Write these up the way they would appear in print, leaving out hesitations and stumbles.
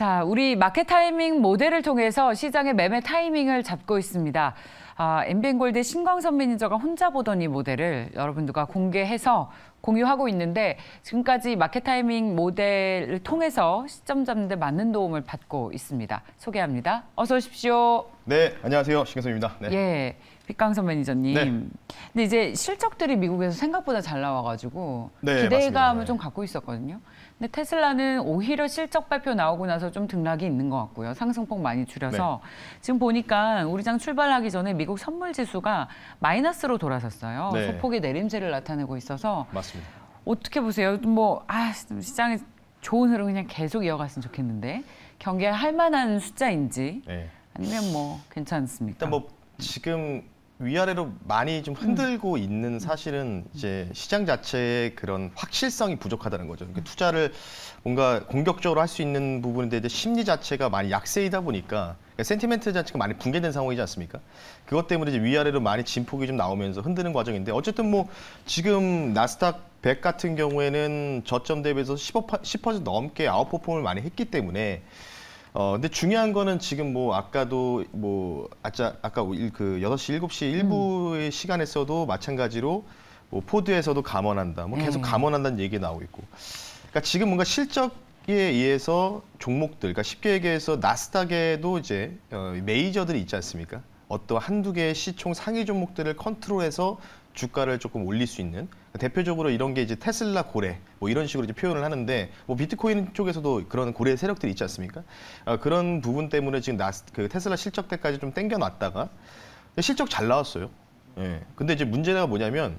자, 우리 마켓 타이밍 모델을 통해서 시장의 매매 타이밍을 잡고 있습니다. 엠비엔골드 신광선 매니저가 혼자 보던 이 모델을 여러분들과 공개해서 공유하고 있는데 지금까지 마켓 타이밍 모델을 통해서 시점 잡는 데 많은 도움을 받고 있습니다. 소개합니다. 어서 오십시오. 네, 안녕하세요. 신광선입니다. 네. 예, 빅광선 매니저님. 네. 근데 이제 실적들이 미국에서 생각보다 잘 나와가지고 네, 기대감을 맞습니다. 좀 갖고 있었거든요. 근데 테슬라는 오히려 실적 발표 나오고 나서 좀 등락이 있는 것 같고요. 상승폭 많이 줄여서 지금 보니까 우리 장 출발하기 전에 미국 선물 지수가 마이너스로 돌아섰어요. 네. 소폭의 내림세를 나타내고 있어서 맞습니다. 어떻게 보세요? 시장에 좋은 흐름 그냥 계속 이어갔으면 좋겠는데 경계할 만한 숫자인지 네. 아니면 뭐 괜찮습니까? 일단 뭐 지금 위아래로 많이 좀 흔들고 있는 사실은 이제 시장 자체의 그런 확실성이 부족하다는 거죠. 그러니까 투자를 뭔가 공격적으로 할 수 있는 부분인데 이제 심리 자체가 많이 약세이다 보니까 그러니까 센티멘트 자체가 많이 붕괴된 상황이지 않습니까? 그것 때문에 이제 위아래로 많이 진폭이 좀 나오면서 흔드는 과정인데 어쨌든 뭐 지금 나스닥 100 같은 경우에는 저점 대비해서 10% 넘게 아웃퍼폼을 많이 했기 때문에 근데 중요한 거는 지금 뭐 아까도 뭐 아까 그 6시, 7시 일부의 시간에서도 마찬가지로 뭐 포드에서도 감원한다. 뭐 계속 감원한다는 얘기가 나오고 있고. 그러니까 지금 뭔가 실적에 의해서 종목들, 그러니까 쉽게 얘기해서 나스닥에도 이제 메이저들이 있지 않습니까? 어떤 한두 개의 시총 상위 종목들을 컨트롤해서 주가를 조금 올릴 수 있는 대표적으로 이런 게 이제 테슬라 고래 뭐 이런 식으로 이제 표현을 하는데 뭐 비트코인 쪽에서도 그런 고래 세력들이 있지 않습니까? 그런 부분 때문에 지금 그 테슬라 실적 때까지 좀 땡겨놨다가 실적 잘 나왔어요. 예. 근데 이제 문제가 뭐냐면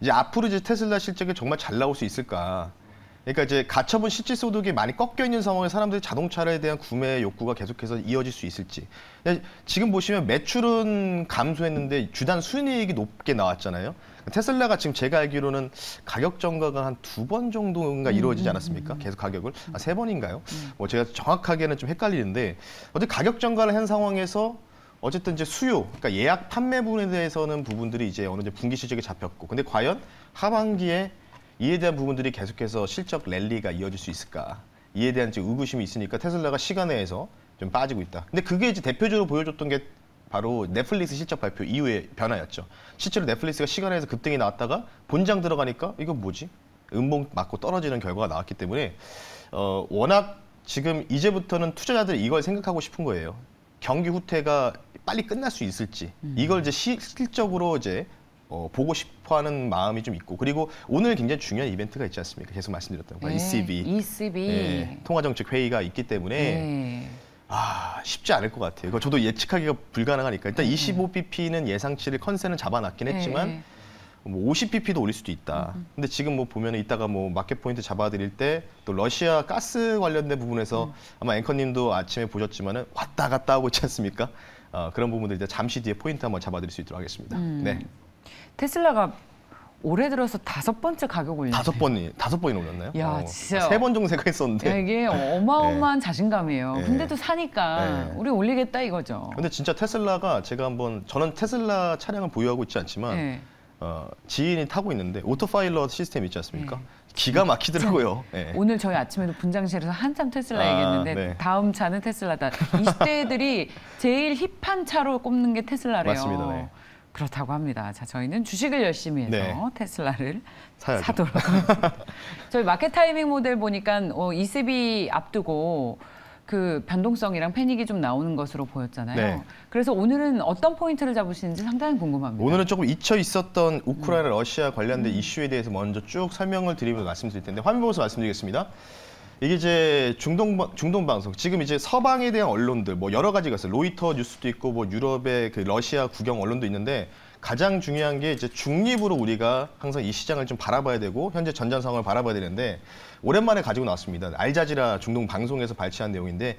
이제 앞으로 이제 테슬라 실적이 정말 잘 나올 수 있을까? 그러니까 이제 가처분 실질 소득이 많이 꺾여 있는 상황에 사람들이 자동차에 대한 구매 욕구가 계속해서 이어질 수 있을지. 지금 보시면 매출은 감소했는데 주단 순이익이 높게 나왔잖아요. 테슬라가 지금 제가 알기로는 가격 전가가 한 2번 정도인가 이루어지지 않았습니까? 계속 가격을 3번인가요? 뭐 제가 정확하게는 좀 헷갈리는데 어쨌든 가격 전가를 한 상황에서 어쨌든 이제 수요, 그러니까 예약 판매 부분에 대해서는 부분들이 이제 어느 정도 분기 실적이 잡혔고, 근데 과연 하반기에 이에 대한 부분들이 계속해서 실적 랠리가 이어질 수 있을까? 이에 대한 지금 의구심이 있으니까 테슬라가 시간 내에서 좀 빠지고 있다. 근데 그게 이제 대표적으로 보여줬던 게 바로 넷플릭스 실적 발표 이후의 변화였죠. 실제로 넷플릭스가 시간에서 급등이 나왔다가 본장 들어가니까 이거 뭐지? 음봉 맞고 떨어지는 결과가 나왔기 때문에 워낙 지금 이제부터는 투자자들이 이걸 생각하고 싶은 거예요. 경기 후퇴가 빨리 끝날 수 있을지 이걸 이제 실질적으로 이제 보고 싶어하는 마음이 좀 있고 그리고 오늘 굉장히 중요한 이벤트가 있지 않습니까? 계속 말씀드렸던 거 ECB 통화정책 회의가 있기 때문에 쉽지 않을 것 같아요. 이거 저도 예측하기가 불가능하니까 일단 25pp는 예상치를 컨센을 잡아놨긴 했지만 뭐 50pp도 올릴 수도 있다. 근데 지금 뭐 보면은 이따가 뭐 마켓 포인트 잡아드릴 때 또 러시아 가스 관련된 부분에서 아마 앵커님도 아침에 보셨지만은 왔다 갔다 하고 있지 않습니까? 그런 부분들 이제 잠시 뒤에 포인트 한번 잡아드릴 수 있도록 하겠습니다. 네. 테슬라가 올해 들어서 5번째 가격 올렸네요. 5번이나 올렸나요? 야, 진짜. 3번 정도 생각했었는데. 야, 이게 어마어마한 자신감이에요. 근데도 사니까 우리 올리겠다 이거죠. 근데 진짜 테슬라가 저는 테슬라 차량을 보유하고 있지 않지만 지인이 타고 있는데 오토파일럿 시스템 있지 않습니까? 기가 막히더라고요. 오늘 저희 아침에도 분장실에서 한참 테슬라 얘기했는데 다음 차는 테슬라다. 20대들이 제일 힙한 차로 꼽는 게 테슬라래요. 맞습니다. 네. 그렇다고 합니다. 자, 저희는 주식을 열심히 해서 테슬라를 사도록 하겠습니다. 저희 마켓 타이밍 모델 보니까 ECB 앞두고 그 변동성이랑 패닉이 좀 나오는 것으로 보였잖아요. 네. 그래서 오늘은 어떤 포인트를 잡으시는지 상당히 궁금합니다. 오늘은 조금 잊혀 있었던 우크라이나 러시아 관련된 이슈에 대해서 먼저 쭉 설명을 드리면서 말씀드릴 텐데 화면 보면서 말씀드리겠습니다. 이게 이제 중동 방송 지금 이제 서방에 대한 언론들 뭐 여러 가지가 있어요. 로이터 뉴스도 있고 뭐 유럽의 그 러시아 국영 언론도 있는데 가장 중요한 게 이제 중립으로 우리가 항상 이 시장을 좀 바라봐야 되고 현재 전장 상황을 바라봐야 되는데 오랜만에 가지고 나왔습니다. 알자지라 중동 방송에서 발췌한 내용인데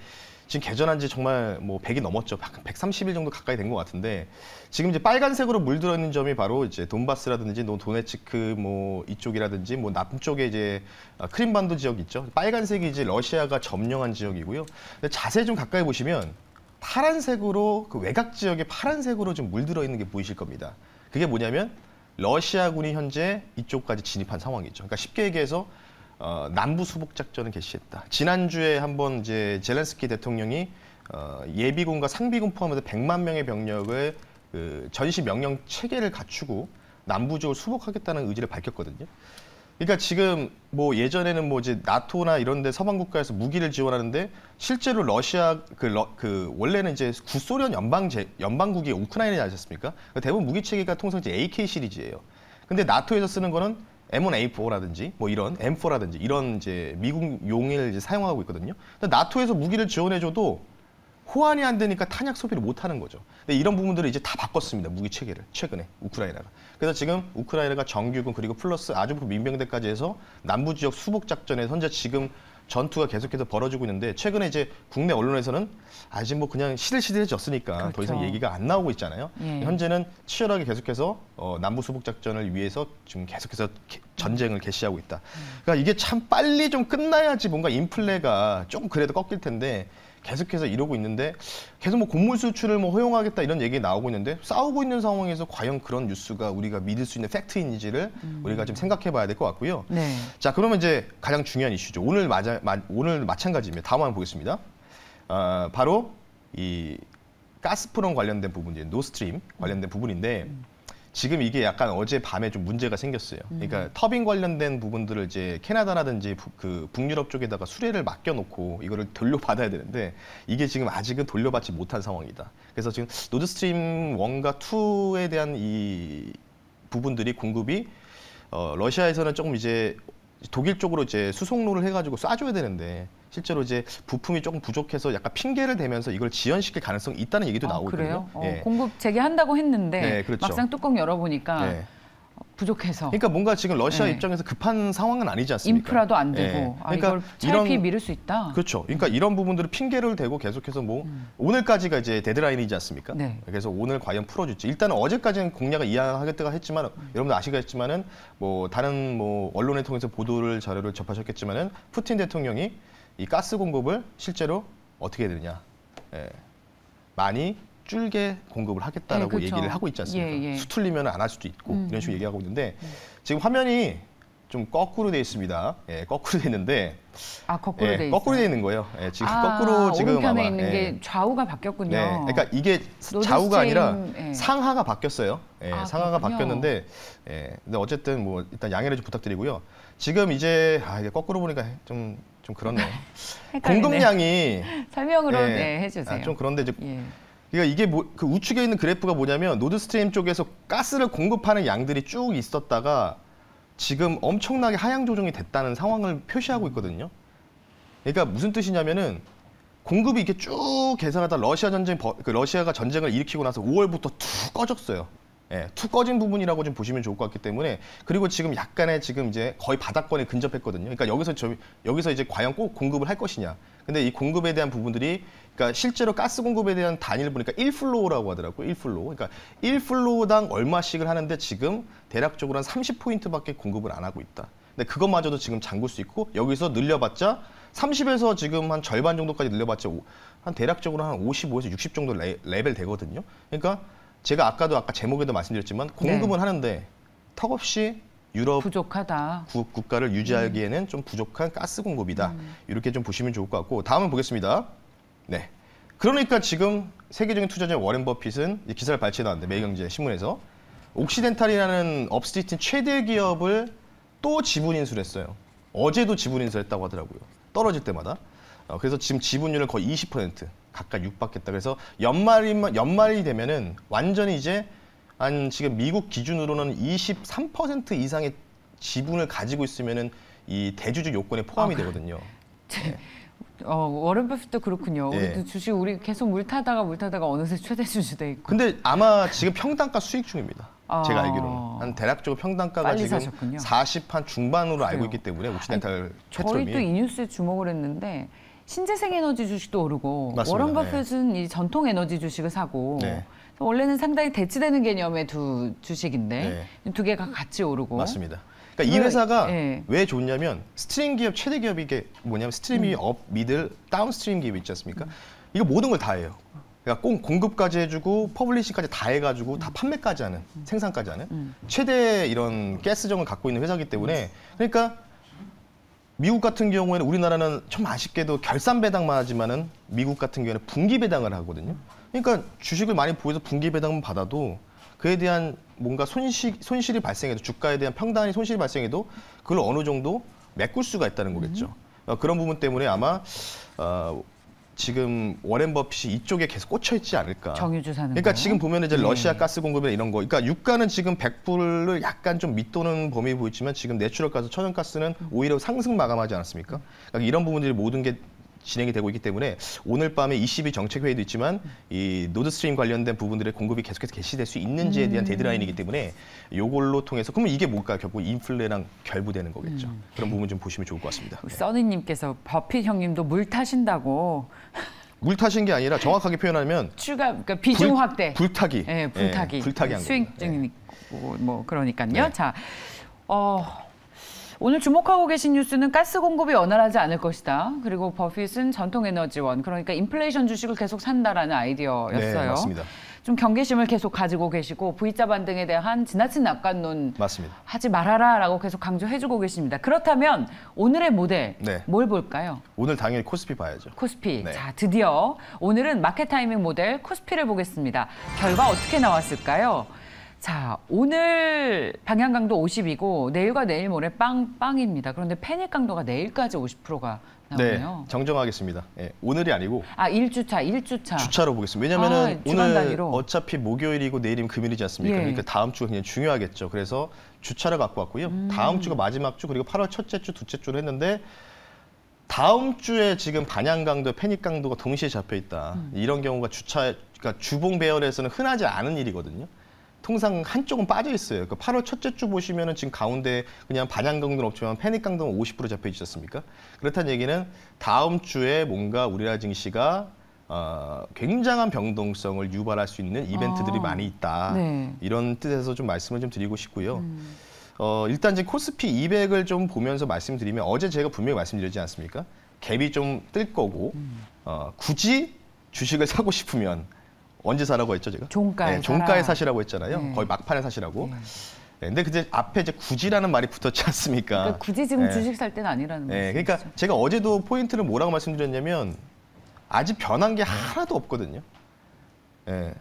지금 개전한 지 정말 뭐 100이 넘었죠. 130일 정도 가까이 된 것 같은데 지금 이제 빨간색으로 물들어 있는 점이 바로 이제 돈바스라든지 도네츠크 뭐 이쪽이라든지 뭐 남쪽에 이제 크림반도 지역 있죠. 빨간색이 이제 러시아가 점령한 지역이고요. 근데 자세히 좀 가까이 보시면 파란색으로 그 외곽 지역에 파란색으로 좀 물들어 있는 게 보이실 겁니다. 그게 뭐냐면 러시아군이 현재 이쪽까지 진입한 상황이죠. 그러니까 쉽게 얘기해서 남부 수복 작전을 개시했다. 지난주에 한번 이제 젤렌스키 대통령이 예비군과 상비군 포함해서 100만 명의 병력을 그 전시 명령 체계를 갖추고 남부 지역을 수복하겠다는 의지를 밝혔거든요. 그러니까 지금 뭐 예전에는 뭐 이제 나토나 이런 데 서방 국가에서 무기를 지원하는데 실제로 러시아 원래는 이제 구소련 연방국이 우크라이나지 않습니까? 그러니까 대부분 무기 체계가 통상 이제 AK 시리즈예요. 근데 나토에서 쓰는 거는 M1A4라든지 뭐 이런 M4라든지 이런 이제 미국 용을 이제 사용하고 있거든요. 근데 나토에서 무기를 지원해줘도 호환이 안 되니까 탄약 소비를 못 하는 거죠. 근데 이런 부분들을 이제 다 바꿨습니다. 무기 체계를 최근에 우크라이나가. 그래서 지금 우크라이나가 정규군 그리고 플러스 아주프 민병대까지 해서 남부 지역 수복 작전에 현재 지금 전투가 계속해서 벌어지고 있는데 최근에 이제 국내 언론에서는 아직 뭐 그냥 시들시들해졌으니까 그렇죠. 더 이상 얘기가 안 나오고 있잖아요. 예. 현재는 치열하게 계속해서 남부 수복 작전을 위해서 지금 계속해서 전쟁을 개시하고 있다. 그러니까 이게 참 빨리 좀 끝나야지 뭔가 인플레가 좀 그래도 꺾일 텐데 계속해서 이러고 있는데 계속 뭐 곡물 수출을 뭐 허용하겠다 이런 얘기 나오고 있는데 싸우고 있는 상황에서 과연 그런 뉴스가 우리가 믿을 수 있는 팩트인지를 우리가 좀 생각해봐야 될 것 같고요. 네. 자, 그러면 이제 가장 중요한 이슈죠. 오늘 마찬가지입니다. 다음 한번 보겠습니다. 바로 이 가스프롬 관련된 부분이 노스트림 관련된 부분인데 지금 이게 약간 어제 밤에 좀 문제가 생겼어요. 그러니까 터빈 관련된 부분들을 이제 캐나다라든지 그 북유럽 쪽에다가 수레를 맡겨놓고 이거를 돌려받아야 되는데 이게 지금 아직은 돌려받지 못한 상황이다. 그래서 지금 노드스트림 1과 2에 대한 이 부분들이 공급이 러시아에서는 조금 이제 독일 쪽으로 이제 수송로를 해가지고 쏴줘야 되는데 실제로 이제 부품이 조금 부족해서 약간 핑계를 대면서 이걸 지연시킬 가능성이 있다는 얘기도 나오고 있거든요. 그래요? 예. 공급 재개한다고 했는데 네, 그렇죠. 막상 뚜껑 열어보니까 네. 부족해서. 그러니까 뭔가 지금 러시아 네. 입장에서 급한 상황은 아니지 않습니까? 인프라도 안 되고 예. 이걸 차라리 미룰 수 있다. 그렇죠. 그러니까 이런 부분들을 핑계를 대고 계속해서 뭐 오늘까지가 이제 데드라인이지 않습니까? 네. 그래서 오늘 과연 풀어줄지. 일단은 어제까지는 공약을 이양하겠다고 했지만 여러분들 아시겠지만은 뭐 다른 뭐 언론을 통해서 보도를 자료를 접하셨겠지만은 푸틴 대통령이 이 가스 공급을 실제로 어떻게 해야 되느냐, 많이 줄게 공급을 하겠다라고 그렇죠. 얘기를 하고 있지 않습니까? 예, 예. 수틀리면 안 할 수도 있고 이런 식으로 얘기하고 있는데 지금 화면이 좀 거꾸로 돼 있습니다. 거꾸로 돼 있는데 거꾸로 돼 있어요. 거꾸로 돼 있는 거예요. 지금 거꾸로 지금 오른편에 아마 있는 게 좌우가 바뀌었군요. 네, 그러니까 이게 좌우가 아니라 상하가 바뀌었어요. 상하가 그렇군요. 바뀌었는데, 근데 어쨌든 뭐 일단 양해를 좀 부탁드리고요. 지금 이제 이게 거꾸로 보니까 좀 그렇네요. 공급량이 설명으로 해주세요. 좀 그런데 이제 예. 그러니까 이게 그 우측에 있는 그래프가 뭐냐면 노드스트림 쪽에서 가스를 공급하는 양들이 쭉 있었다가 지금 엄청나게 하향 조정이 됐다는 상황을 표시하고 있거든요. 그러니까 무슨 뜻이냐면은 공급이 이렇게 쭉 개선하다 러시아가 전쟁을 일으키고 나서 5월부터 툭 꺼졌어요. 툭 꺼진 부분이라고 좀 보시면 좋을 것 같기 때문에 그리고 지금 약간의 지금 이제 거의 바닥권에 근접했거든요. 그러니까 여기서 이제 과연 꼭 공급을 할 것이냐. 근데 이 공급에 대한 부분들이 그러니까 실제로 가스 공급에 대한 단위를 보니까 1플로우라고 하더라고요. 1플로우. 그러니까 1플로우당 얼마씩을 하는데 지금 대략적으로 한 30포인트밖에 공급을 안 하고 있다. 근데 그것마저도 지금 잠글 수 있고 여기서 늘려봤자 30에서 지금 한 절반 정도까지 늘려봤자 한 대략적으로 한 55에서 60 정도 레벨 되거든요. 그러니까 제가 아까 제목에도 말씀드렸지만 공급은 하는데 턱없이 유럽 부족하다. 국가를 유지하기에는 좀 부족한 가스 공급이다. 이렇게 좀 보시면 좋을 것 같고 다음은 보겠습니다. 네. 그러니까 지금 세계적인 투자자 워렌 버핏은 기사를 발췌해 놨는데 매일경제 신문에서 옥시덴탈이라는 업스트리트 최대 기업을 또 지분 인수했어요. 어제도 지분 인수했다고 하더라고요. 떨어질 때마다. 그래서 지금 지분율을 거의 20% 가까이 육박했다. 그래서 연말이 되면은 완전히 이제 지금 미국 기준으로는 23% 이상의 지분을 가지고 있으면은 이 대주주 요건에 포함이 되거든요. 워런 버핏도 그렇군요. 예. 우리도 주식 우리 계속 물 타다가 어느새 최대 주주돼 있고. 근데 아마 지금 평단가 수익 중입니다. 제가 알기로는 한 대략적으로 평단가가 빨리 지금 사셨군요. 40한 중반으로 알고 그래요. 있기 때문에 옥시덴탈 저희도 페트롤이 이 뉴스에 주목을 했는데 신재생 에너지 주식도 오르고 맞습니다. 워런 버핏은 이 전통 에너지 주식을 사고 네. 원래는 상당히 대치되는 개념의 두 주식인데 두 개가 같이 오르고. 맞습니다. 그러니까 이 회사가 예. 왜 좋냐면 스트림 기업 최대 기업이 이게 뭐냐면 스트림이 업, 미들, 다운스트림 기업이 있지 않습니까? 이거 모든 걸 다 해요. 그러니까 공급까지 해주고 퍼블리싱까지 다 해가지고 다 판매까지 하는 생산까지 하는 최대 이런 가스정을 갖고 있는 회사이기 때문에 그러니까 미국 같은 경우에는 우리나라는 좀 아쉽게도 결산 배당만 하지만은 미국 같은 경우에는 분기 배당을 하거든요. 그러니까 주식을 많이 보여서 분기 배당만 받아도 그에 대한 뭔가 손실이 발생해도 주가에 대한 평단위 손실이 발생해도 그걸 어느 정도 메꿀 수가 있다는 거겠죠. 그런 부분 때문에 아마 지금 워렌 버핏이 이쪽에 계속 꽂혀 있지 않을까. 정유주 사는 그러니까 거. 지금 보면 이제 네. 러시아 가스 공급이나 이런 거. 그러니까 유가는 지금 100불을 약간 좀 밑도는 범위 보이지만 지금 내추럴 가스, 천연 가스는 오히려 상승 마감하지 않았습니까? 그러니까 이런 부분들이 모든 게 진행이 되고 있기 때문에 오늘 밤에 22 정책회의도 있지만 이 노드스트림 관련된 부분들의 공급이 계속해서 개시될 수 있는지에 대한 데드라인이기 때문에 요걸로 통해서 그러면 이게 뭘까? 결국 인플레랑 결부되는 거겠죠. 그런 부분 좀 보시면 좋을 것 같습니다. 써니님께서 버핏 형님도 물 타신다고. 물 타신 게 아니라 정확하게 표현하면 그러니까 비중 확대. 불타기. 네, 불타기. 불타기 한 수익 거죠. 중이니까 뭐 그러니까요. 네. 자, 오늘 주목하고 계신 뉴스는 가스 공급이 원활하지 않을 것이다. 그리고 버핏은 전통에너지원, 그러니까 인플레이션 주식을 계속 산다라는 아이디어였어요. 네, 맞습니다. 좀 경계심을 계속 가지고 계시고 V자 반등에 대한 지나친 낙관론 맞습니다. 하지 말아라라고 계속 강조해주고 계십니다. 그렇다면 오늘의 모델 네. 뭘 볼까요? 오늘 당연히 코스피 봐야죠. 코스피. 네. 자, 드디어 오늘은 마켓 타이밍 모델 코스피를 보겠습니다. 결과 어떻게 나왔을까요? 자, 오늘 방향 강도 50이고 내일과 내일 모레 빵입니다. 그런데 패닉 강도가 내일까지 50%가 나오네요. 네, 정정하겠습니다. 예, 오늘이 아니고 1주차. 주차로 보겠습니다. 왜냐면은 주간 오늘 단위로. 어차피 목요일이고 내일이면 금요일이지 않습니까? 예. 그러니까 다음 주가 굉장히 중요하겠죠. 그래서 주차를 갖고 왔고요. 다음 주가 마지막 주 그리고 8월 첫째 주, 둘째 주를 했는데 다음 주에 지금 반향 강도, 패닉 강도가 동시에 잡혀 있다. 이런 경우가 그러니까 주봉 배열에서는 흔하지 않은 일이거든요. 통상 한쪽은 빠져 있어요. 그러니까 8월 첫째 주 보시면은 지금 가운데 그냥 반향 강도는 없지만 패닉 강도는 50% 잡혀 있지 않습니까? 그렇다는 얘기는 다음 주에 뭔가 우리나라 증시가 굉장한 변동성을 유발할 수 있는 이벤트들이 많이 있다. 네. 이런 뜻에서 좀 말씀을 좀 드리고 싶고요. 일단 이제 코스피 200을 좀 보면서 말씀드리면 어제 제가 분명히 말씀드렸지 않습니까? 갭이 좀 뜰 거고 굳이 주식을 사고 싶으면 언제 사라고 했죠, 제가? 종가에 종가에 사시라고 했잖아요. 네. 거의 막판에 사시라고. 네, 근데 그제 앞에 이제 굳이라는 말이 붙었지 않습니까? 그러니까 굳이 지금 네. 주식 살 때는 아니라는 네, 말씀이시죠. 그러니까 제가 어제도 포인트를 뭐라고 말씀드렸냐면 아직 변한 게 하나도 없거든요. 예.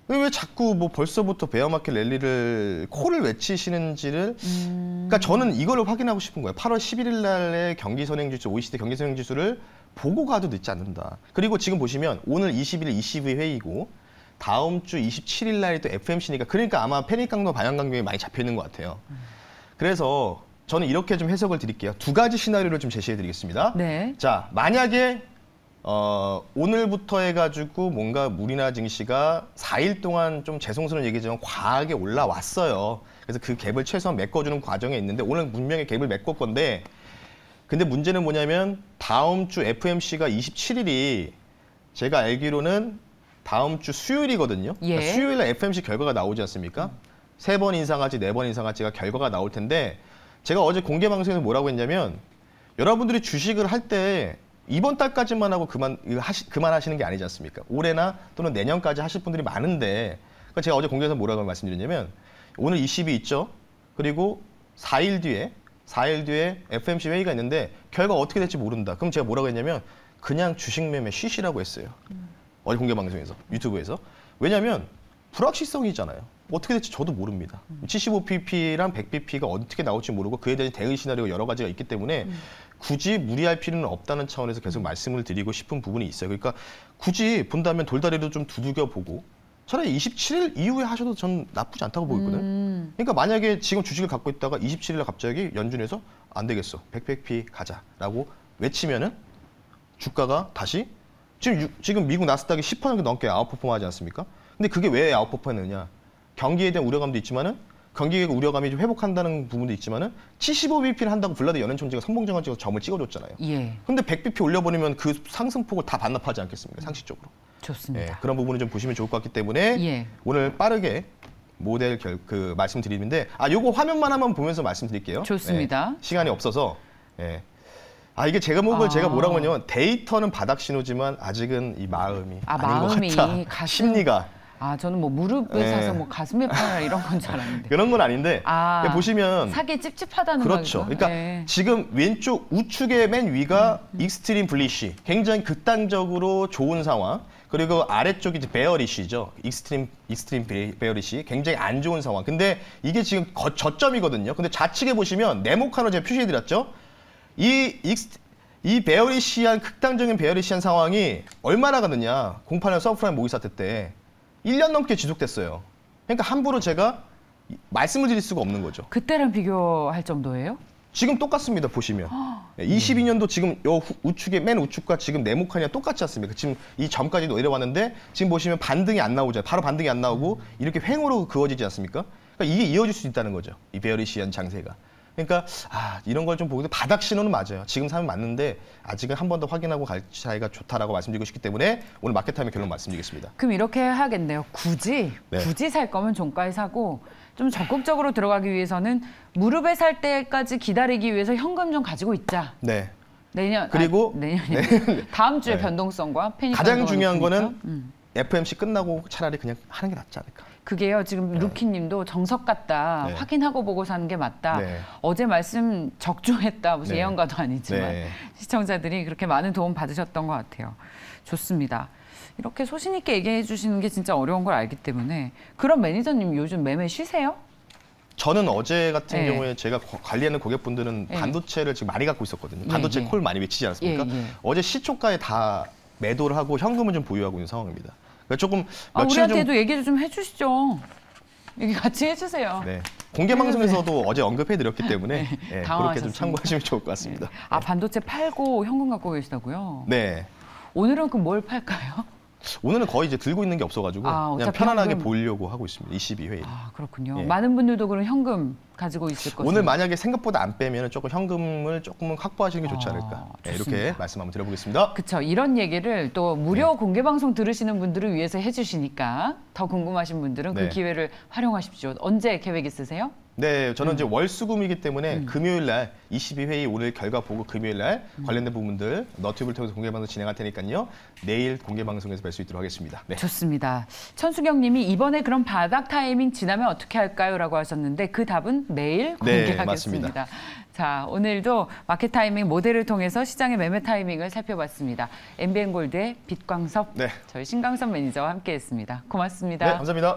왜 자꾸 뭐 벌써부터 베어마켓 랠리를 코를 외치시는지를 그러니까 저는 이거를 확인하고 싶은 거예요. 8월 11일 날에 경기선행지수, OECD 경기선행지수를 보고 가도 늦지 않는다. 그리고 지금 보시면 오늘 20일 22 회의고 다음 주 27일 날이 또 FMC니까 그러니까 아마 패닉 강도, 반향 강도에 많이 잡혀 있는 것 같아요. 그래서 저는 이렇게 좀 해석을 드릴게요. 두 가지 시나리오를 좀 제시해 드리겠습니다. 네. 자, 만약에 오늘부터 해가지고 뭔가 우리나라 증시가 4일 동안 좀 죄송스러운 얘기지만 과하게 올라왔어요. 그래서 그 갭을 최소한 메꿔주는 과정에 있는데 오늘 분명히 갭을 메꿀 건데 근데 문제는 뭐냐면 다음 주 FMC가 27일이 제가 알기로는 다음 주 수요일이거든요. 예. 그러니까 수요일에 FMC 결과가 나오지 않습니까? 3번 인상할지 4번 인상할지가 결과가 나올 텐데 제가 어제 공개 방송에서 뭐라고 했냐면 여러분들이 주식을 할 때 이번 달까지만 하고 그만하시는 게 아니지 않습니까? 올해나 또는 내년까지 하실 분들이 많은데 그러니까 제가 어제 공개에서 뭐라고 말씀드렸냐면 오늘 20이 있죠. 그리고 4일 뒤에 FMC 회의가 있는데 결과 어떻게 될지 모른다. 그럼 제가 뭐라고 했냐면 그냥 주식 매매 쉬시라고 했어요. 어제 공개 방송에서 유튜브에서. 왜냐하면 불확실성이잖아요. 어떻게 될지 저도 모릅니다. 75pp랑 100pp가 어떻게 나올지 모르고 그에 대한 대응 시나리오가 여러 가지가 있기 때문에 굳이 무리할 필요는 없다는 차원에서 계속 말씀을 드리고 싶은 부분이 있어요. 그러니까 굳이 본다면 돌다리도 좀 두들겨 보고 차라리 27일 이후에 하셔도 전 나쁘지 않다고 보이거든요. 그러니까 만약에 지금 주식을 갖고 있다가 27일에 갑자기 연준에서 안 되겠어. 100p 가자라고 외치면은 주가가 다시 지금 미국 나스닥이 10% 넘게 아웃퍼폼하지 않습니까? 근데 그게 왜 아웃퍼폼했느냐? 경기에 대한 우려감도 있지만은 경기의 우려감이 좀 회복한다는 부분도 있지만은 75bp를 한다고 블라드 연은총재가 선봉장을 찍어서 점을 찍어줬잖아요. 예. 근데 100bp 올려버리면 그 상승폭을 다 반납하지 않겠습니까? 상식적으로. 좋습니다. 예, 그런 부분을 좀 보시면 좋을 것 같기 때문에 예. 오늘 빠르게 모델 말씀드리는데 요거 화면만 한번 보면서 말씀드릴게요. 좋습니다. 예, 시간이 없어서. 예. 이게 제가 뭐라고 하냐면 데이터는 바닥 신호지만 아직은 이 마음이 아닌 마음이 것 같다. 심리가. 아, 저는 뭐 무릎에 네. 사서 뭐 가슴에 팔아 이런 건 줄 알았는데. 그런 건 아닌데 아, 보시면 사기 찝찝하다는 그렇죠. 말인가? 그러니까 네. 지금 왼쪽 우측의 맨 위가 익스트림 블리시, 굉장히 극단적으로 좋은 상황. 그리고 아래쪽이 이제 베어리시죠. 익스트림 베어리시, 굉장히 안 좋은 상황. 근데 이게 지금 저점이거든요. 근데 좌측에 보시면 네모칸으로 제가 표시해드렸죠. 이 베어리시한 극단적인 베어리시한 상황이 얼마나 가느냐? 08년 서브프라임 모기 사태 때 1년 넘게 지속됐어요. 그러니까 함부로 제가 말씀을 드릴 수가 없는 거죠. 그때랑 비교할 정도예요? 지금 똑같습니다. 보시면 22년도 지금 요 우측의 맨 우측과 지금 네모칸이랑 똑같지 않습니까? 지금 이 점까지도 내려왔는데 지금 보시면 반등이 안 나오죠. 바로 반등이 안 나오고 이렇게 횡으로 그어지지 않습니까? 그러니까 이게 이어질 수 있다는 거죠. 이 베어리시한 장세가. 그러니까 이런 걸 좀 보고 바닥 신호는 맞아요. 지금 사면 맞는데 아직은 한 번 더 확인하고 갈 차이가 좋다라고 말씀드리고 싶기 때문에 오늘 마켓타임의 결론 말씀드리겠습니다. 그럼 이렇게 해야겠네요. 굳이 살 거면 종가에 사고 좀 적극적으로 들어가기 위해서는 무릎에 살 때까지 기다리기 위해서 현금 좀 가지고 있자. 네. 그리고 내년이 다음 주에 네. 변동성과 패닉 가장 중요한 높으니까. 거는 FMC 끝나고 차라리 그냥 하는 게 낫지 않을까. 그게요. 지금 루키님도 정석 같다. 네. 확인하고 보고 사는 게 맞다. 네. 어제 말씀 적중했다. 무슨 네. 예언가도 아니지만 네. 시청자들이 그렇게 많은 도움 받으셨던 것 같아요. 좋습니다. 이렇게 소신 있게 얘기해 주시는 게 진짜 어려운 걸 알기 때문에. 그럼 매니저님 요즘 매매 쉬세요? 저는 어제 같은 네. 경우에 제가 관리하는 고객분들은 네. 반도체를 지금 많이 갖고 있었거든요. 반도체 예. 콜 많이 외치지 않았습니까? 예. 어제 시초가에 다 매도를 하고 현금을 좀 보유하고 있는 상황입니다. 그러니까 조금 며칠 우리한테도 얘기 좀 해주시죠. 얘기 같이 해주세요. 네. 공개 방송에서도 어제 언급해드렸기 때문에 그렇게 좀 당황하셨습니다. 참고하시면 좋을 것 같습니다. 아, 반도체 팔고 현금 갖고 계시다고요? 네. 오늘은 그럼 뭘 팔까요? 오늘은 거의 이제 들고 있는 게 없어가지고 그냥 어차피 편안하게 현금. 보려고 하고 있습니다. 22회에. 아, 그렇군요. 예. 많은 분들도 그럼 현금 가지고 있을 것을. 오늘 만약에 생각보다 안 빼면 조금 현금을 조금은 확보하시는 게 좋지 않을까. 네, 이렇게 좋습니다. 말씀 한번 드려보겠습니다. 그렇죠. 이런 얘기를 또 무료 공개 방송 들으시는 분들을 위해서 해주시니까 더 궁금하신 분들은 그 네. 기회를 활용하십시오. 언제 계획 있으세요? 네, 저는 이제 월수금이기 때문에 금요일 날 22회의 오늘 결과 보고 금요일 날 관련된 부분들 너튜브를 통해서 공개 방송 진행할 테니까요. 내일 공개 방송에서 뵐 수 있도록 하겠습니다. 네. 좋습니다. 천수경 님이 이번에 그럼 바닥 타이밍 지나면 어떻게 할까요? 라고 하셨는데 그 답은 내일 네, 공개하겠습니다. 맞습니다. 자, 오늘도 마켓 타이밍 모델을 통해서 시장의 매매 타이밍을 살펴봤습니다. MBN골드의 빛광섭, 네. 저희 신광섭 매니저와 함께했습니다. 고맙습니다. 네, 감사합니다.